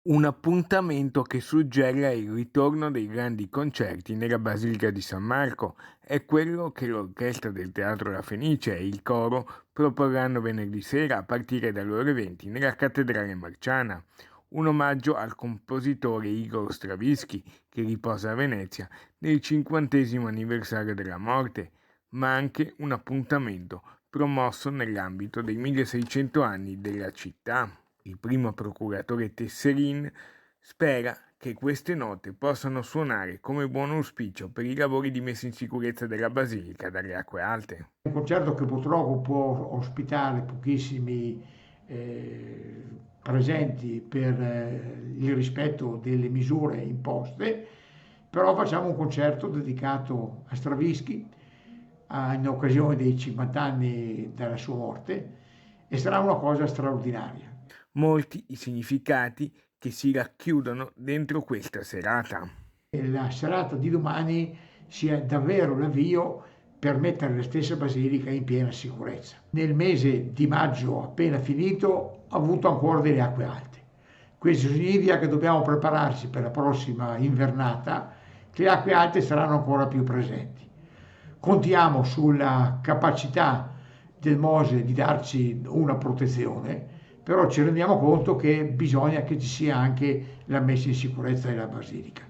Un appuntamento che suggella il ritorno dei grandi concerti nella Basilica di San Marco è quello che l'orchestra del Teatro La Fenice e il coro proporranno venerdì sera a partire dalle ore 20 nella Cattedrale Marciana. Un omaggio al compositore Igor Stravinsky che riposa a Venezia nel 50° anniversario della morte, ma anche un appuntamento promosso nell'ambito dei 1600 anni della città. Il primo procuratore Tesserin spera che queste note possano suonare come buon auspicio per i lavori di messa in sicurezza della Basilica dalle acque alte. Un concerto che purtroppo può ospitare pochissimi eh, presenti per il rispetto delle misure imposte, però facciamo un concerto dedicato a Stravinsky in occasione dei 50 anni dalla sua morte e sarà una cosa straordinaria. Molti i significati che si racchiudono dentro questa serata. E la serata di domani sia davvero l'avvio per mettere la stessa basilica in piena sicurezza. Nel mese di maggio appena finito ha avuto ancora delle acque alte. Questo significa che dobbiamo prepararci per la prossima invernata, che le acque alte saranno ancora più presenti. Contiamo sulla capacità del Mose di darci una protezione, però ci rendiamo conto che bisogna che ci sia anche la messa in sicurezza della basilica.